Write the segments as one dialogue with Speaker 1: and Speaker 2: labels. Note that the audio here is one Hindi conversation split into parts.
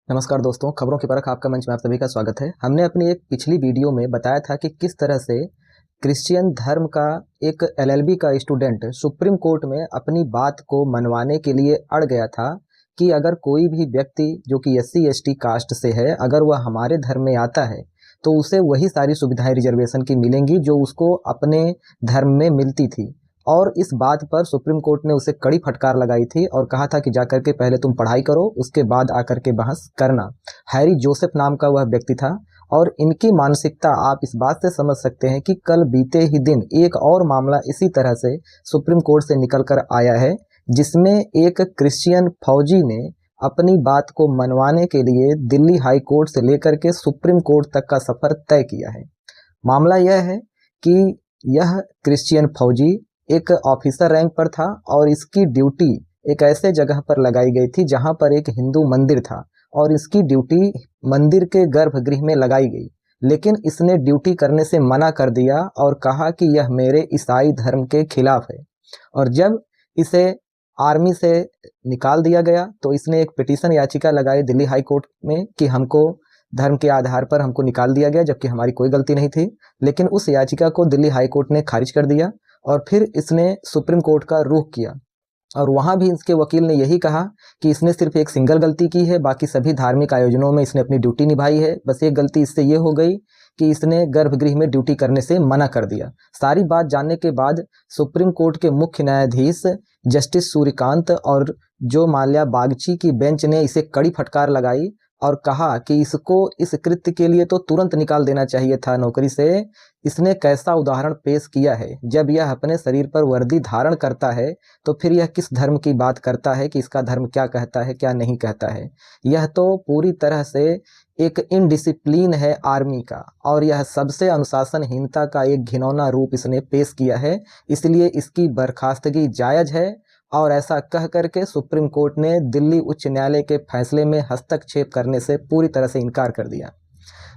Speaker 1: नमस्कार दोस्तों, खबरों की परख आपका मंच में आप सभी का स्वागत है। हमने अपनी एक पिछली वीडियो में बताया था कि किस तरह से क्रिश्चियन धर्म का एक एलएलबी का स्टूडेंट सुप्रीम कोर्ट में अपनी बात को मनवाने के लिए अड़ गया था कि अगर कोई भी व्यक्ति जो कि एससी एसटी कास्ट से है, अगर वह हमारे धर्म में आता है तो उसे वही सारी सुविधाएं रिजर्वेशन की मिलेंगी जो उसको अपने धर्म में मिलती थी। और इस बात पर सुप्रीम कोर्ट ने उसे कड़ी फटकार लगाई थी और कहा था कि जाकर के पहले तुम पढ़ाई करो, उसके बाद आकर के बहस करना। हैरी जोसेफ नाम का वह व्यक्ति था और इनकी मानसिकता आप इस बात से समझ सकते हैं कि कल बीते ही दिन एक और मामला इसी तरह से सुप्रीम कोर्ट से निकल कर आया है, जिसमें एक क्रिश्चियन फौजी ने अपनी बात को मनवाने के लिए दिल्ली हाई कोर्ट से लेकर के सुप्रीम कोर्ट तक का सफर तय किया है। मामला यह है कि यह क्रिश्चियन फौजी एक ऑफिसर रैंक पर था और इसकी ड्यूटी एक ऐसे जगह पर लगाई गई थी जहां पर एक हिंदू मंदिर था और इसकी ड्यूटी मंदिर के गर्भगृह में लगाई गई। लेकिन इसने ड्यूटी करने से मना कर दिया और कहा कि यह मेरे ईसाई धर्म के खिलाफ है। और जब इसे आर्मी से निकाल दिया गया तो इसने एक पिटीशन याचिका लगाई दिल्ली हाई कोर्ट में कि हमको धर्म के आधार पर हमको निकाल दिया गया, जबकि हमारी कोई गलती नहीं थी। लेकिन उस याचिका को दिल्ली हाई कोर्ट ने खारिज कर दिया और फिर इसने सुप्रीम कोर्ट का रुख किया और वहां भी इसके वकील ने यही कहा कि इसने सिर्फ एक सिंगल गलती की है, बाकी सभी धार्मिक आयोजनों में इसने अपनी ड्यूटी निभाई है। बस एक गलती इससे ये हो गई कि इसने गर्भगृह में ड्यूटी करने से मना कर दिया। सारी बात जानने के बाद सुप्रीम कोर्ट के मुख्य न्यायाधीश जस्टिस सूर्यकांत और जो माल्या बागची की बेंच ने इसे कड़ी फटकार लगाई और कहा कि इसको इस कृत्य के लिए तो तुरंत निकाल देना चाहिए था नौकरी से। इसने कैसा उदाहरण पेश किया है, जब यह अपने शरीर पर वर्दी धारण करता है तो फिर यह किस धर्म की बात करता है कि इसका धर्म क्या कहता है क्या नहीं कहता है। यह तो पूरी तरह से एक इनडिसिप्लिन है आर्मी का और यह सबसे अनुशासनहीनता का एक घिनौना रूप इसने पेश किया है। इसलिए इसकी बर्खास्तगी जायज है और ऐसा कह करके सुप्रीम कोर्ट ने दिल्ली उच्च न्यायालय के फैसले में हस्तक्षेप करने से पूरी तरह से इनकार कर दिया।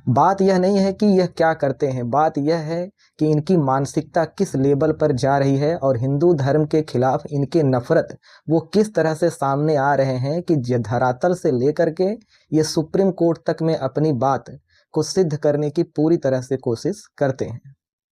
Speaker 1: बात यह नहीं है कि यह क्या करते हैं, बात यह है कि इनकी मानसिकता किस लेवल पर जा रही है और हिंदू धर्म के खिलाफ इनके नफरत वो किस तरह से सामने आ रहे हैं कि धरातल से लेकर के ये सुप्रीम कोर्ट तक में अपनी बात को सिद्ध करने की पूरी तरह से कोशिश करते हैं।